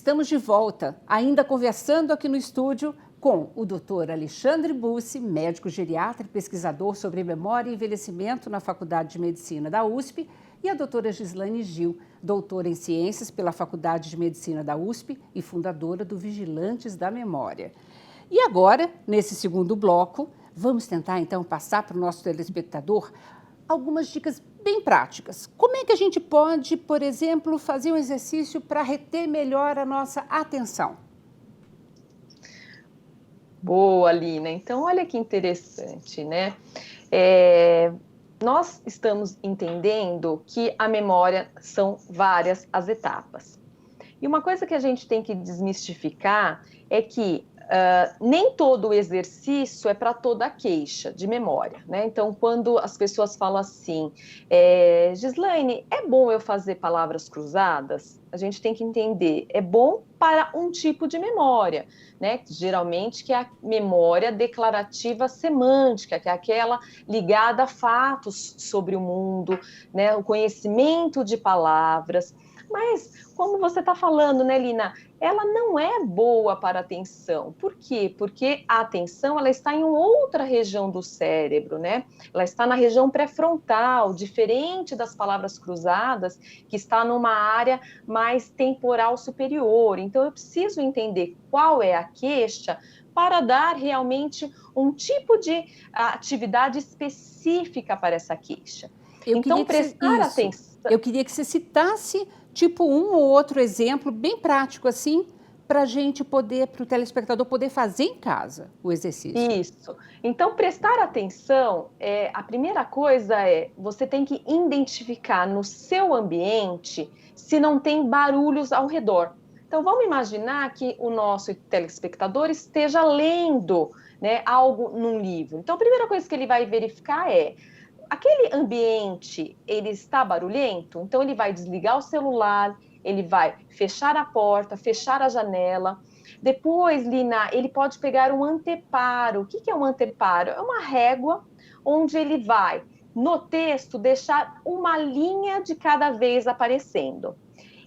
estamos de volta, ainda conversando aqui no estúdio com o Dr. Alexandre Bucci, médico geriatra e pesquisador sobre memória e envelhecimento na Faculdade de Medicina da USP, e a doutora Gislaine Gil, doutora em Ciências pela Faculdade de Medicina da USP e fundadora do Vigilantes da Memória. E agora, nesse segundo bloco, vamos tentar então passar para o nosso telespectador algumas dicas bem práticas. Como é que a gente pode, por exemplo, fazer um exercício para reter melhor a nossa atenção? Boa, Lina. Então, olha que interessante, né? Nós estamos entendendo que a memória são várias as etapas. E uma coisa que a gente tem que desmistificar é que nem todo o exercício é para toda a queixa de memória, né? Então, quando as pessoas falam assim, Gislaine, é bom eu fazer palavras cruzadas? A gente tem que entender, é bom para um tipo de memória, né? Geralmente que é a memória declarativa semântica, que é aquela ligada a fatos sobre o mundo, né? O conhecimento de palavras. Mas, como você está falando, né, Lina, ela não é boa para a atenção. Por quê? Porque a atenção ela está em outra região do cérebro, né? Ela está na região pré-frontal, diferente das palavras cruzadas, que está numa área mais temporal superior. Então, eu preciso entender qual é a queixa para dar realmente um tipo de atividade específica para essa queixa. Então, prestar atenção. Eu queria que você citasse tipo um ou outro exemplo bem prático assim, para a gente poder, para o telespectador poder fazer em casa o exercício. Isso. Então, prestar atenção, a primeira coisa você tem que identificar no seu ambiente se não tem barulhos ao redor. Então, vamos imaginar que o nosso telespectador esteja lendo, né, algo num livro. Então, a primeira coisa que ele vai verificar aquele ambiente, ele está barulhento? Então, ele vai desligar o celular, ele vai fechar a porta, fechar a janela. Depois, Lina, ele pode pegar um anteparo. O que é um anteparo? É uma régua onde ele vai, no texto, deixar uma linha de cada vez aparecendo.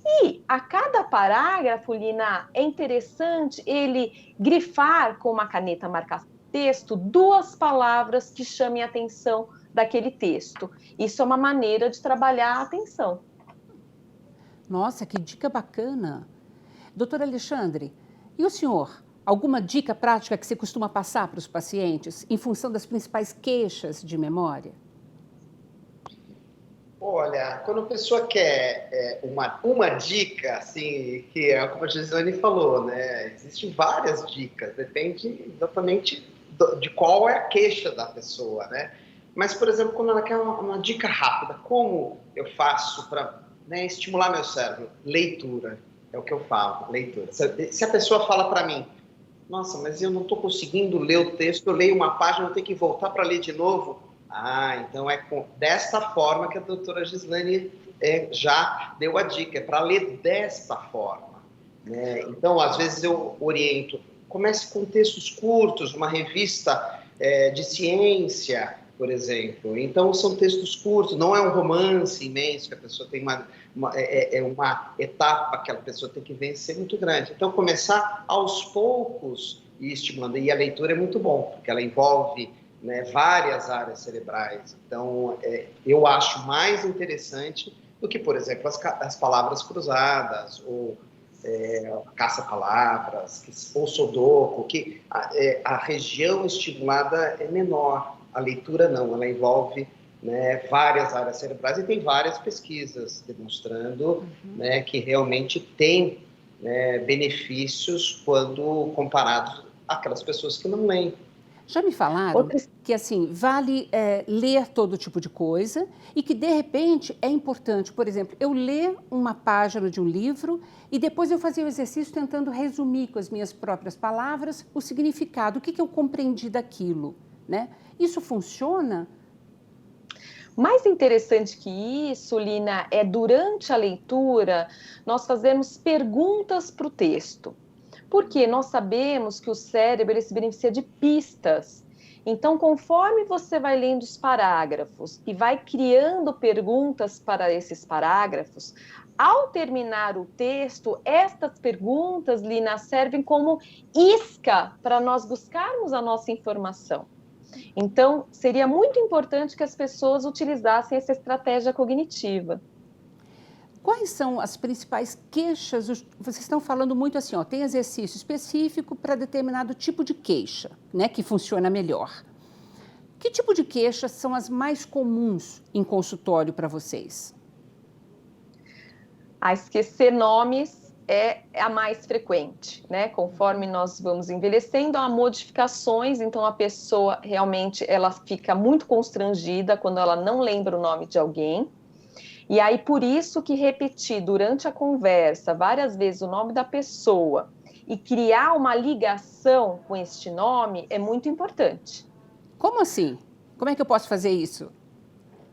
E a cada parágrafo, Lina, é interessante ele grifar com uma caneta marca-texto 2 palavras que chamem a atenção daquele texto. Isso é uma maneira de trabalhar a atenção. Nossa, que dica bacana. Doutor Alexandre, e o senhor? Alguma dica prática que você costuma passar para os pacientes em função das principais queixas de memória? Olha, quando a pessoa quer uma dica, assim, que é como a Gislaine falou, né? Existem várias dicas, depende exatamente de qual é a queixa da pessoa, né? Mas, por exemplo, quando ela quer uma dica rápida, como eu faço para estimular meu cérebro? Leitura, é o que eu falo, leitura. Se a pessoa fala para mim, nossa, mas eu não estou conseguindo ler o texto, eu leio uma página, eu tenho que voltar para ler de novo. Então é desta forma que a doutora Gislaine já deu a dica, é para ler desta forma, né? Então, às vezes eu oriento, comece com textos curtos, uma revista de ciência, por exemplo. Então, são textos curtos, não é um romance imenso, que a pessoa tem uma etapa que a pessoa tem que vencer muito grande. Então, começar aos poucos e estimulando. E a leitura é muito bom, porque ela envolve várias áreas cerebrais. Então, eu acho mais interessante do que, por exemplo, as palavras cruzadas, ou caça-palavras, ou sudoku, que a região estimulada é menor. A leitura não, ela envolve várias áreas cerebrais e tem várias pesquisas demonstrando que realmente tem benefícios quando comparados àquelas pessoas que não leem. Já me falaram que, assim, vale ler todo tipo de coisa e que, de repente, é importante, por exemplo, eu ler uma página de um livro e depois eu fazer o exercício tentando resumir com as minhas próprias palavras o significado, o que eu compreendi daquilo, né? Isso funciona? Mais interessante que isso, Lina, é durante a leitura nós fazemos perguntas para o texto. Porque nós sabemos que o cérebro ele se beneficia de pistas. Então, conforme você vai lendo os parágrafos e vai criando perguntas para esses parágrafos, ao terminar o texto, estas perguntas, Lina, servem como isca para nós buscarmos a nossa informação. Então, seria muito importante que as pessoas utilizassem essa estratégia cognitiva. Quais são as principais queixas? Vocês estão falando muito assim, ó, tem exercício específico para determinado tipo de queixa, né, que funciona melhor. Que tipo de queixas são as mais comuns em consultório para vocês? A esquecer nomes é a mais frequente, né? Conforme nós vamos envelhecendo, há modificações, então a pessoa realmente ela fica muito constrangida quando ela não lembra o nome de alguém. E aí, por isso que repetir durante a conversa várias vezes o nome da pessoa e criar uma ligação com este nome é muito importante. Como assim? Como é que eu posso fazer isso?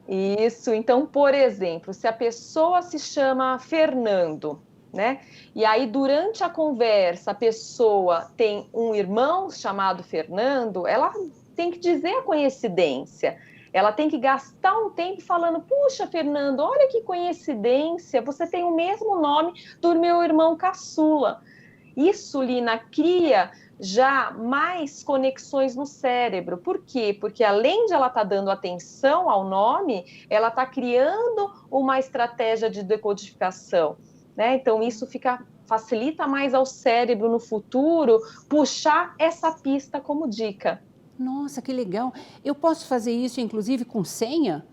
Isso, então, por exemplo, se a pessoa se chama Fernando, né? E aí, durante a conversa, a pessoa tem um irmão chamado Fernando, ela tem que dizer a coincidência. Ela tem que gastar um tempo falando, puxa, Fernando, olha que coincidência, você tem o mesmo nome do meu irmão caçula. Isso, Lina, cria já mais conexões no cérebro. Por quê? Porque além de ela estar dando atenção ao nome, ela está criando uma estratégia de decodificação, né? Então, isso facilita mais ao cérebro no futuro puxar essa pista como dica. Nossa, que legal. Eu posso fazer isso, inclusive, com senha?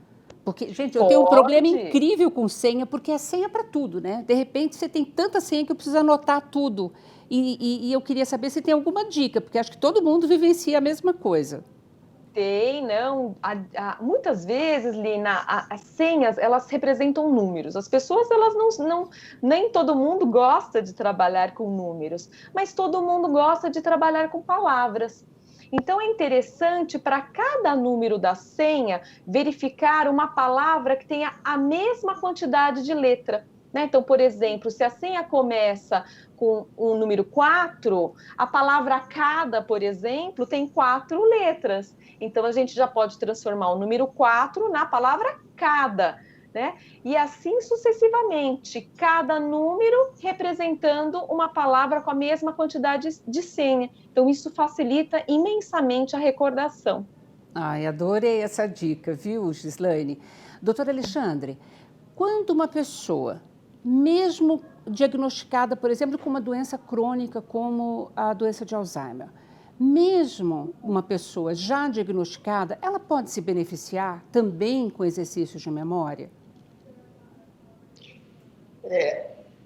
Porque, gente, eu tenho um problema incrível com senha, porque é senha para tudo, né? De repente, você tem tanta senha que eu preciso anotar tudo. E eu queria saber se tem alguma dica, porque acho que todo mundo vivencia a mesma coisa. Tem, não. Muitas vezes, Lina, as senhas, elas representam números. As pessoas, elas nem todo mundo gosta de trabalhar com números, mas todo mundo gosta de trabalhar com palavras. Então, é interessante para cada número da senha verificar uma palavra que tenha a mesma quantidade de letra, né? Então, por exemplo, se a senha começa com o número 4, a palavra cada, por exemplo, tem 4 letras. Então, a gente já pode transformar o número 4 na palavra cada, né? E assim sucessivamente, cada número representando uma palavra com a mesma quantidade de senha. Então, isso facilita imensamente a recordação. Ai, adorei essa dica, viu, Gislaine? Doutor Alexandre, quando uma pessoa, mesmo diagnosticada, por exemplo, com uma doença crônica como a doença de Alzheimer, mesmo uma pessoa já diagnosticada, ela pode se beneficiar também com exercícios de memória?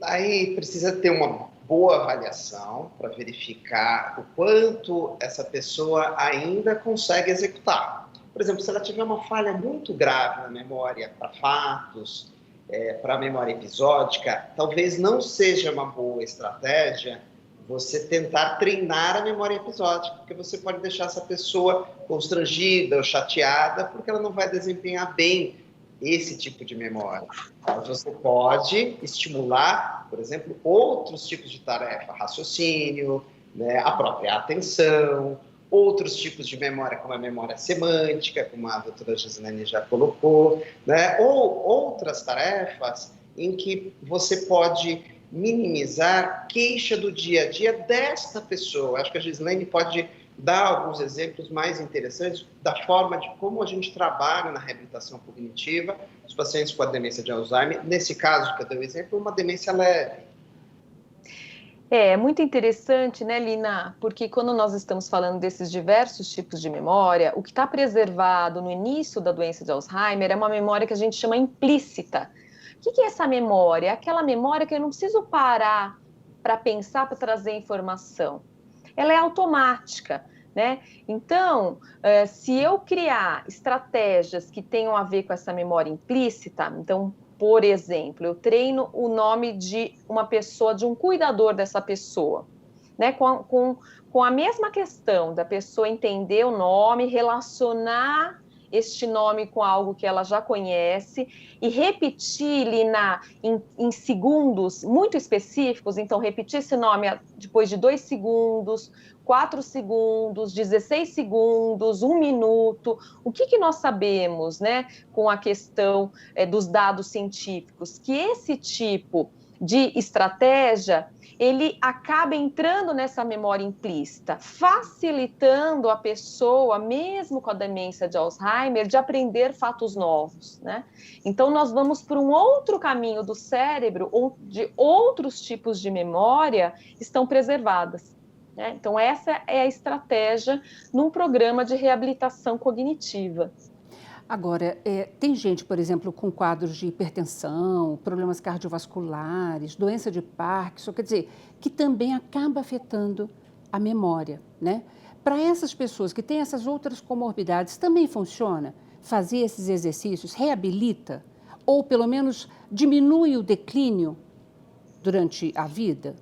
Aí precisa ter uma boa avaliação para verificar o quanto essa pessoa ainda consegue executar. Por exemplo, se ela tiver uma falha muito grave na memória para fatos, para a memória episódica, talvez não seja uma boa estratégia você tentar treinar a memória episódica, porque você pode deixar essa pessoa constrangida ou chateada, porque ela não vai desempenhar bem esse tipo de memória. Mas você pode estimular, por exemplo, outros tipos de tarefa, raciocínio, né, a própria atenção, outros tipos de memória, como a memória semântica, como a doutora Gislaine já colocou, né, ou outras tarefas em que você pode minimizar queixa do dia a dia desta pessoa. Acho que a Gislaine pode dar alguns exemplos mais interessantes da forma de como a gente trabalha na reabilitação cognitiva dos pacientes com a demência de Alzheimer. Nesse caso que eu dei o exemplo, uma demência leve. É muito interessante, né, Lina? Porque quando nós estamos falando desses diversos tipos de memória, o que está preservado no início da doença de Alzheimer é uma memória que a gente chama implícita. O que é essa memória? É aquela memória que eu não preciso parar para pensar, para trazer informação. Ela é automática, né? Então, se eu criar estratégias que tenham a ver com essa memória implícita, então, por exemplo, eu treino o nome de uma pessoa, de um cuidador dessa pessoa, né? Com a mesma questão da pessoa entender o nome, relacionar este nome com algo que ela já conhece e repetir em segundos muito específicos, então repetir esse nome depois de 2 segundos, 4 segundos, 16 segundos, 1 minuto. O que nós sabemos, né, com a questão dos dados científicos? Que esse tipo de estratégia, ele acaba entrando nessa memória implícita, facilitando a pessoa, mesmo com a demência de Alzheimer, de aprender fatos novos, né? Então, nós vamos por um outro caminho do cérebro, onde outros tipos de memória estão preservadas, né? Então, essa é a estratégia num programa de reabilitação cognitiva. Agora, tem gente, por exemplo, com quadros de hipertensão, problemas cardiovasculares, doença de Parkinson, quer dizer, que também acaba afetando a memória, né? Para essas pessoas que têm essas outras comorbidades, também funciona fazer esses exercícios? Reabilita? Ou, pelo menos, diminui o declínio durante a vida?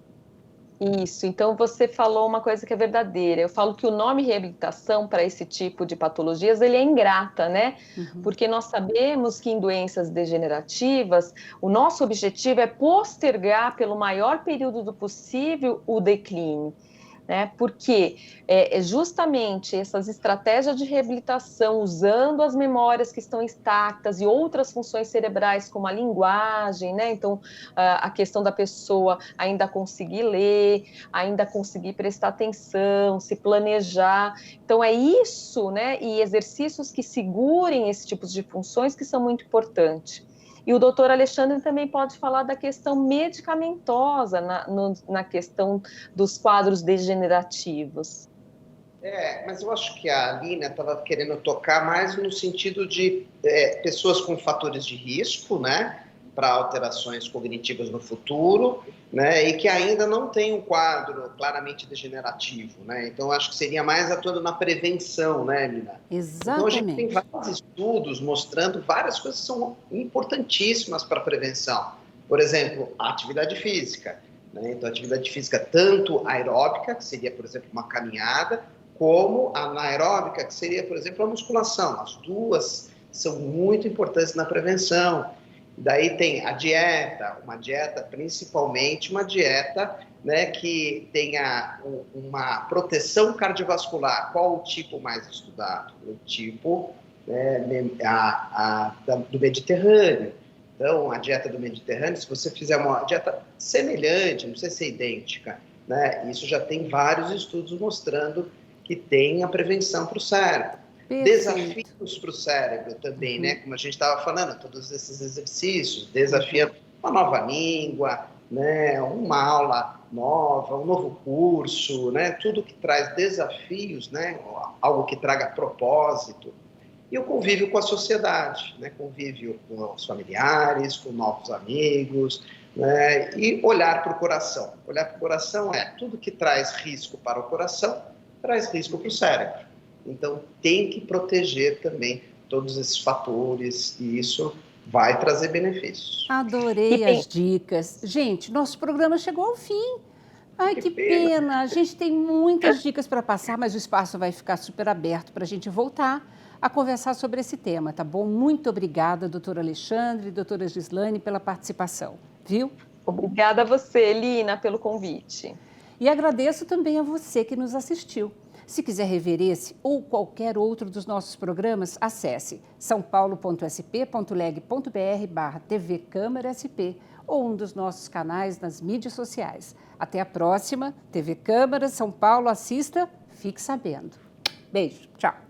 Isso, então você falou uma coisa que é verdadeira. Eu falo que o nome reabilitação para esse tipo de patologias, ele é ingrata, né? Porque nós sabemos que em doenças degenerativas, o nosso objetivo é postergar pelo maior período do possível o declínio, né? Porque justamente essas estratégias de reabilitação, usando as memórias que estão intactas e outras funções cerebrais, como a linguagem, né? Então, a questão da pessoa ainda conseguir ler, ainda conseguir prestar atenção, se planejar. Então, é isso, né? E exercícios que segurem esse tipo de funções que são muito importantes. E o doutor Alexandre também pode falar da questão medicamentosa na questão dos quadros degenerativos. Mas eu acho que a Alina estava querendo tocar mais no sentido de pessoas com fatores de risco, né, para alterações cognitivas no futuro, né, e que ainda não tem um quadro claramente degenerativo, né. Então, acho que seria mais atuando na prevenção, né, Alina? Exatamente. Então, a gente tem vários estudos mostrando várias coisas que são importantíssimas para a prevenção. Por exemplo, a atividade física, né? Então, a atividade física tanto aeróbica, que seria, por exemplo, uma caminhada, como a anaeróbica, que seria, por exemplo, a musculação. As duas são muito importantes na prevenção. Daí tem a dieta, uma dieta, principalmente uma dieta, né, que tenha uma proteção cardiovascular. Qual o tipo mais estudado? O tipo do Mediterrâneo. Então, a dieta do Mediterrâneo, se você fizer uma dieta semelhante, não precisa ser idêntica, né, isso já tem vários estudos mostrando que tem a prevenção para o cérebro. Desafios para o cérebro também, né? Como a gente estava falando, todos esses exercícios, desafiando uma nova língua, né? Uma aula nova, um novo curso, né? Tudo que traz desafios, né? Algo que traga propósito. E o convívio com a sociedade, né? Convívio com os familiares, com novos amigos, né? E olhar para o coração. Olhar para o coração é tudo que traz risco para o coração, traz risco para o cérebro. Então, tem que proteger também todos esses fatores e isso vai trazer benefícios. Adorei as dicas. Gente, nosso programa chegou ao fim. Ai, que pena. A gente tem muitas dicas para passar, mas o espaço vai ficar super aberto para a gente voltar a conversar sobre esse tema, tá bom? Muito obrigada, doutora Alexandre e doutora Gislane, pela participação, viu? Obrigada a você, Lina, pelo convite. E agradeço também a você que nos assistiu. Se quiser rever esse ou qualquer outro dos nossos programas, acesse saopaulo.sp.leg.br/TV Câmara SP ou um dos nossos canais nas mídias sociais. Até a próxima. TV Câmara, São Paulo, assista, fique sabendo. Beijo, tchau.